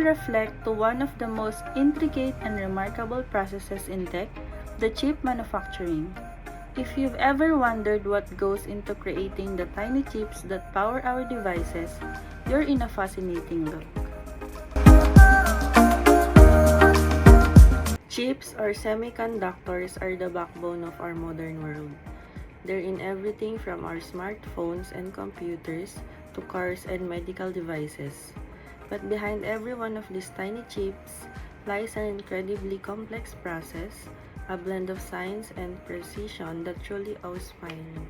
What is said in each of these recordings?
reflect to one of the most intricate and remarkable processes in tech, the chip manufacturing. If you've ever wondered what goes into creating the tiny chips that power our devices, you're in a fascinating look. Chips or semiconductors are the backbone of our modern world. They're in everything from our smartphones and computers to cars and medical devices. But behind every one of these tiny chips lies an incredibly complex process, a blend of science and precision that truly awe-inspiring.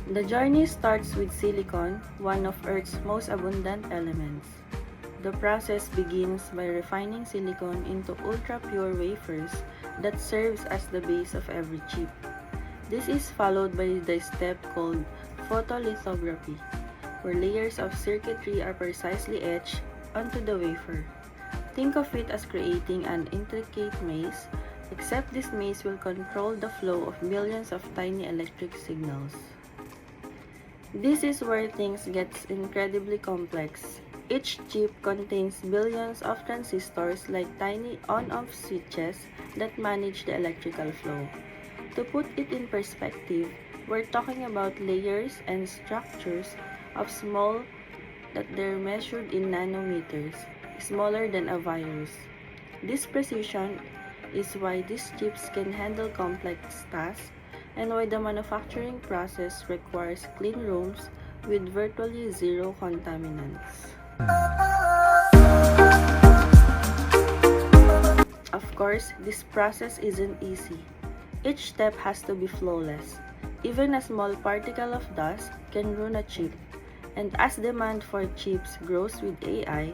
The journey starts with silicon, one of Earth's most abundant elements. The process begins by refining silicon into ultra-pure wafers that serves as the base of every chip. This is followed by the step called photolithography, where layers of circuitry are precisely etched onto the wafer. Think of it as creating an intricate maze, except this maze will control the flow of millions of tiny electric signals. This is where things get incredibly complex. Each chip contains billions of transistors like tiny on-off switches that manage the electrical flow. To put it in perspective, we're talking about layers and structures of small that they're measured in nanometers, smaller than a virus. This precision is why these chips can handle complex tasks and why the manufacturing process requires clean rooms with virtually zero contaminants. Of course, this process isn't easy. Each step has to be flawless. Even a small particle of dust can ruin a chip. And as demand for chips grows with AI,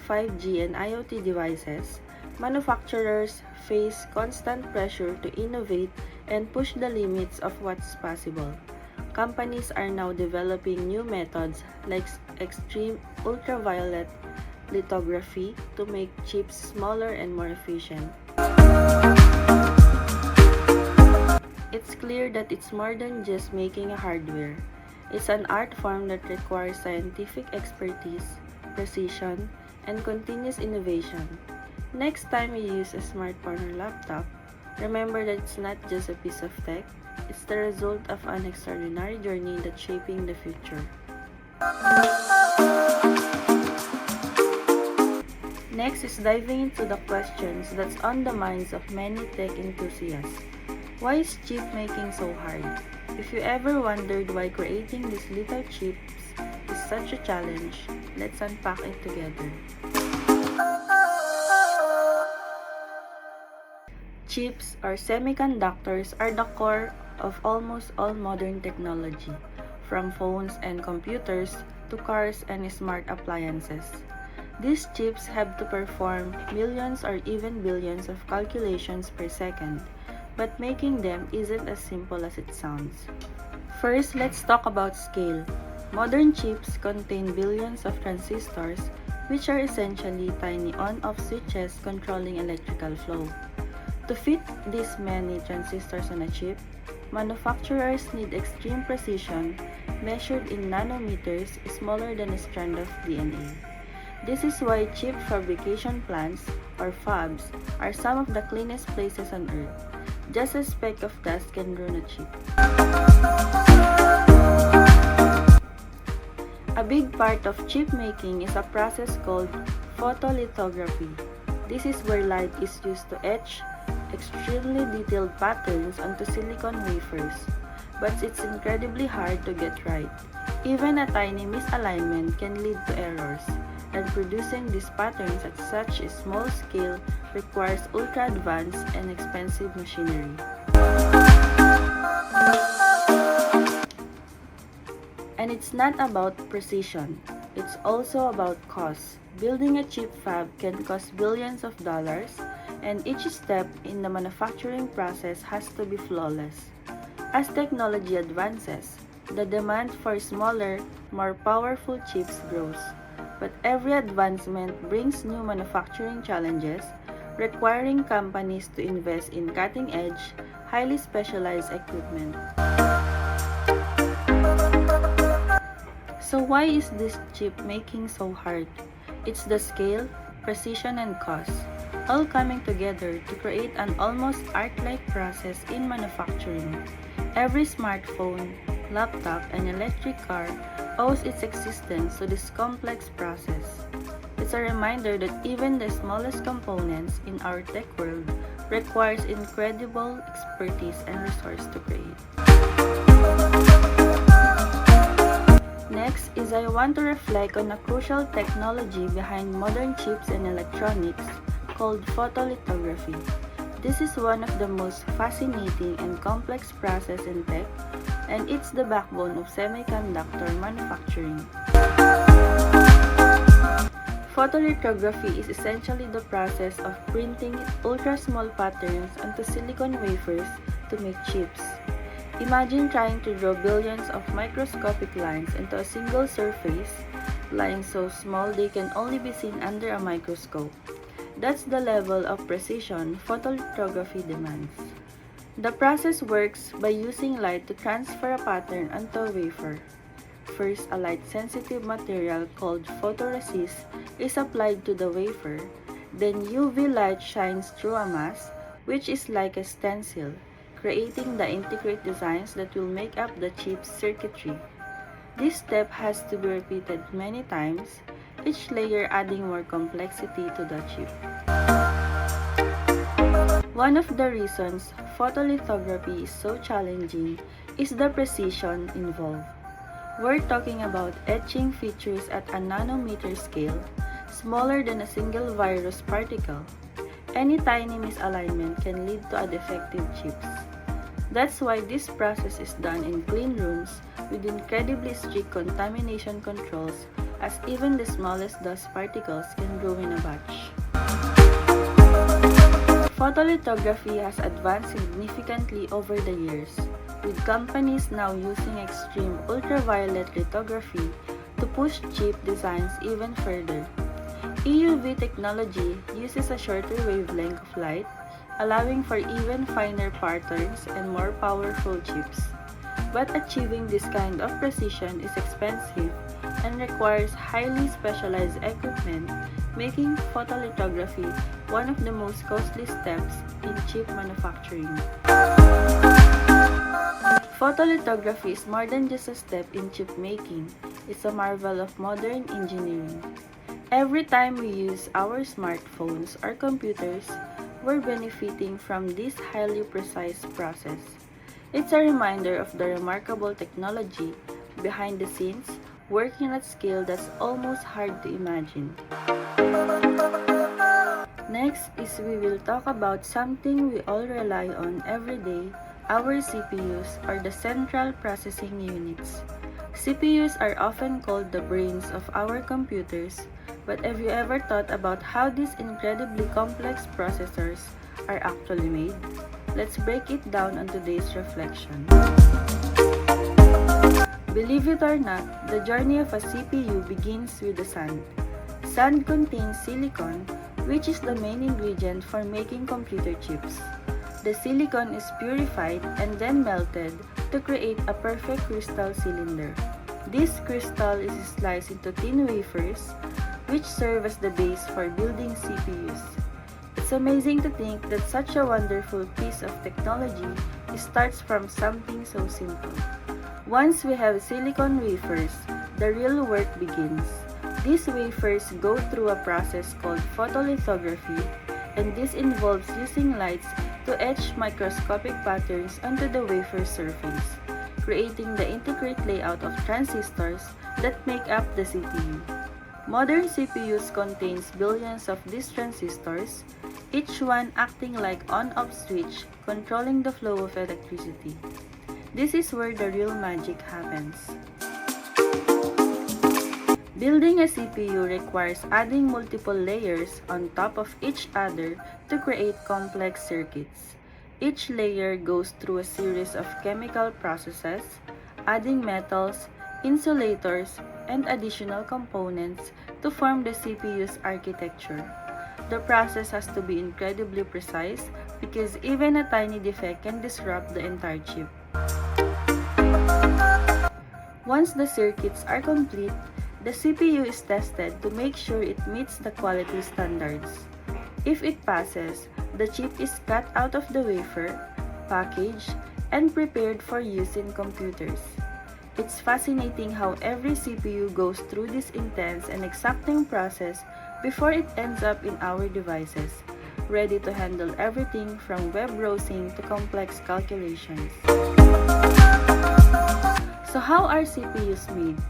5G and IoT devices, manufacturers face constant pressure to innovate and push the limits of what's possible. Companies are now developing new methods like extreme ultraviolet lithography to make chips smaller and more efficient. It's clear that it's more than just making a hardware. It's an art form that requires scientific expertise, precision, and continuous innovation. Next time you use a smartphone or laptop, remember that it's not just a piece of tech, it's the result of an extraordinary journey that's shaping the future. Next is diving into the questions that's on the minds of many tech enthusiasts. Why is chip making so hard? If you ever wondered why creating these little chips is such a challenge, let's unpack it together. Chips or semiconductors are the core of almost all modern technology, from phones and computers to cars and smart appliances. These chips have to perform millions or even billions of calculations per second, but making them isn't as simple as it sounds. First, let's talk about scale. Modern chips contain billions of transistors, which are essentially tiny on-off switches controlling electrical flow. To fit this many transistors on a chip, manufacturers need extreme precision measured in nanometers smaller than a strand of DNA. This is why chip fabrication plants, or fabs, are some of the cleanest places on Earth. Just a speck of dust can ruin a chip. A big part of chip making is a process called photolithography. This is where light is used to etch extremely detailed patterns onto silicon wafers, but it's incredibly hard to get right. Even a tiny misalignment can lead to errors, and producing these patterns at such a small scale requires ultra-advanced and expensive machinery. And it's not about precision, it's also about cost. Building a chip fab can cost billions of dollars, and each step in the manufacturing process has to be flawless. As technology advances, the demand for smaller, more powerful chips grows. But every advancement brings new manufacturing challenges, requiring companies to invest in cutting-edge, highly specialized equipment. So why is this chip making so hard? It's the scale, precision, and cost, all coming together to create an almost art-like process in manufacturing. Every smartphone, laptop, and electric car owes its existence to this complex process. It's a reminder that even the smallest components in our tech world requires incredible expertise and resource to create. Next is I want to reflect on a crucial technology behind modern chips and electronics called photolithography. This is one of the most fascinating and complex process in tech, and it's the backbone of semiconductor manufacturing. Photolithography is essentially the process of printing ultra-small patterns onto silicon wafers to make chips. Imagine trying to draw billions of microscopic lines into a single surface, lines so small they can only be seen under a microscope. That's the level of precision photolithography demands. The process works by using light to transfer a pattern onto a wafer. First, a light-sensitive material called photoresist is applied to the wafer. Then UV light shines through a mask, which is like a stencil, creating the intricate designs that will make up the chip's circuitry. This step has to be repeated many times, each layer adding more complexity to the chip. One of the reasons photolithography is so challenging is the precision involved. We're talking about etching features at a nanometer scale, smaller than a single virus particle. Any tiny misalignment can lead to a defective chips. That's why this process is done in clean rooms with incredibly strict contamination controls, as even the smallest dust particles can ruin a batch. Photolithography has advanced significantly over the years, with companies now using extreme ultraviolet lithography to push chip designs even further. EUV technology uses a shorter wavelength of light, allowing for even finer patterns and more powerful chips. But achieving this kind of precision is expensive and requires highly specialized equipment, making photolithography one of the most costly steps in chip manufacturing. Photolithography is more than just a step in chip making. It's a marvel of modern engineering. Every time we use our smartphones or computers, we're benefiting from this highly precise process. It's a reminder of the remarkable technology behind the scenes, working at scale that's almost hard to imagine. Next is we will talk about something we all rely on every day, our CPUs or the central processing units. CPUs are often called the brains of our computers, but have you ever thought about how these incredibly complex processors are actually made? Let's break it down on today's reflection. Believe it or not, the journey of a CPU begins with the sand. Sand contains silicon, which is the main ingredient for making computer chips. The silicon is purified and then melted to create a perfect crystal cylinder. This crystal is sliced into thin wafers, which serve as the base for building CPUs. It's amazing to think that such a wonderful piece of technology starts from something so simple. Once we have silicon wafers, the real work begins. These wafers go through a process called photolithography, and this involves using lights to etch microscopic patterns onto the wafer surface, creating the intricate layout of transistors that make up the CPU. Modern CPUs contains billions of these transistors, each one acting like on-off switch controlling the flow of electricity. This is where the real magic happens. Building a CPU requires adding multiple layers on top of each other to create complex circuits. Each layer goes through a series of chemical processes, adding metals, insulators, and additional components to form the CPU's architecture. The process has to be incredibly precise because even a tiny defect can disrupt the entire chip. Once the circuits are complete, the CPU is tested to make sure it meets the quality standards. If it passes, the chip is cut out of the wafer, packaged, and prepared for use in computers. It's fascinating how every CPU goes through this intense and exacting process before it ends up in our devices, ready to handle everything from web browsing to complex calculations. So how are CPUs made?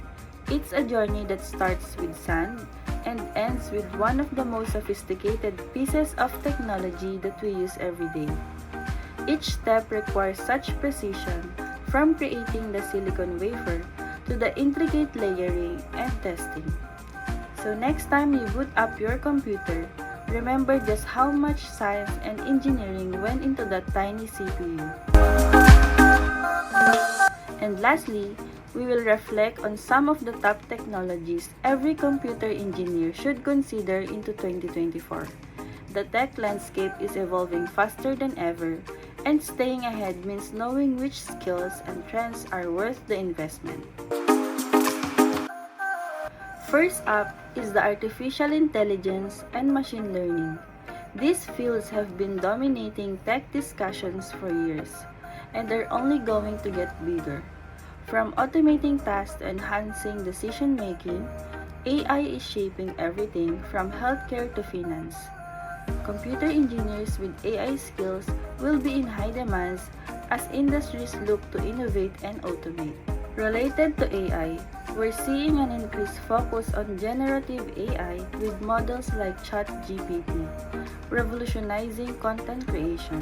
It's a journey that starts with sand and ends with one of the most sophisticated pieces of technology that we use every day. Each step requires such precision, from creating the silicon wafer to the intricate layering and testing. So next time you boot up your computer, remember just how much science and engineering went into that tiny CPU. And lastly, we will reflect on some of the top technologies every computer engineer should consider into 2024. The tech landscape is evolving faster than ever, and staying ahead means knowing which skills and trends are worth the investment. First up is the artificial intelligence and machine learning. These fields have been dominating tech discussions for years, and they're only going to get bigger. From automating tasks to enhancing decision-making, AI is shaping everything from healthcare to finance. Computer engineers with AI skills will be in high demand as industries look to innovate and automate. Related to AI, we're seeing an increased focus on generative AI with models like ChatGPT, revolutionizing content creation.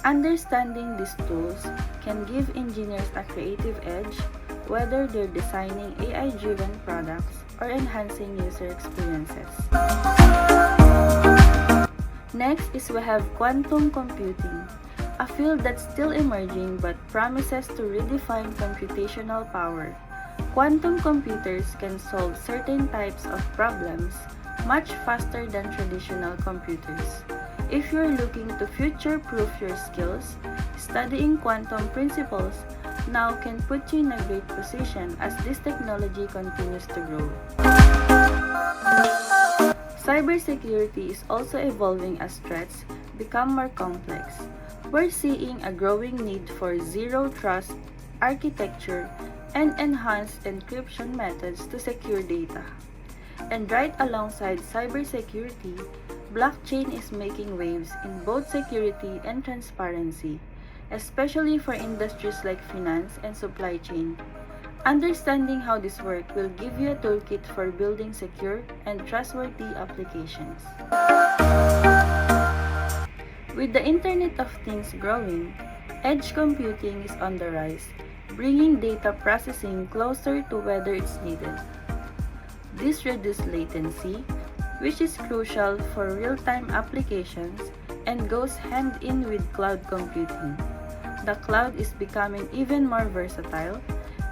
Understanding these tools can give engineers a creative edge, whether they're designing AI-driven products or enhancing user experiences. Next is we have quantum computing, a field that's still emerging but promises to redefine computational power. Quantum computers can solve certain types of problems much faster than traditional computers. If you're looking to future-proof your skills, studying quantum principles now can put you in a great position as this technology continues to grow. Cybersecurity is also evolving as threats become more complex. We're seeing a growing need for zero-trust architecture and enhanced encryption methods to secure data. And right alongside cybersecurity, blockchain is making waves in both security and transparency, especially for industries like finance and supply chain. Understanding how this works will give you a toolkit for building secure and trustworthy applications. With the Internet of Things growing, edge computing is on the rise, bringing data processing closer to where it's needed. This reduces latency, which is crucial for real-time applications and goes hand in with cloud computing. The cloud is becoming even more versatile,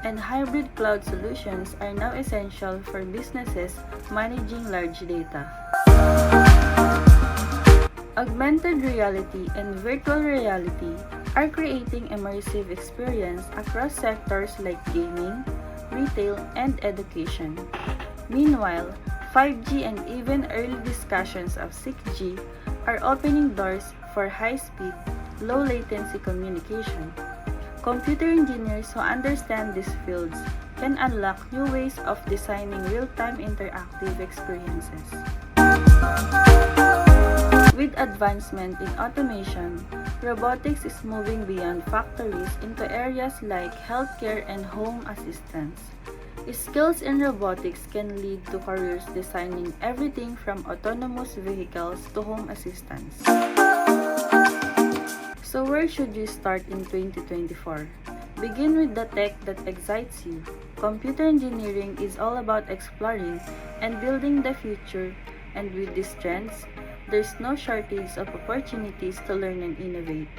and hybrid cloud solutions are now essential for businesses managing large data. Augmented reality and virtual reality are creating immersive experience across sectors like gaming, retail, and education. Meanwhile, 5G and even early discussions of 6G are opening doors for high-speed, low-latency communication. Computer engineers who understand these fields can unlock new ways of designing real-time interactive experiences. With advancement in automation, robotics is moving beyond factories into areas like healthcare and home assistance. Skills in robotics can lead to careers designing everything from autonomous vehicles to home assistance. So where should you start in 2024? Begin with the tech that excites you. Computer engineering is all about exploring and building the future, and with these trends, there's no shortage of opportunities to learn and innovate.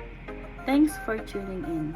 Thanks for tuning in.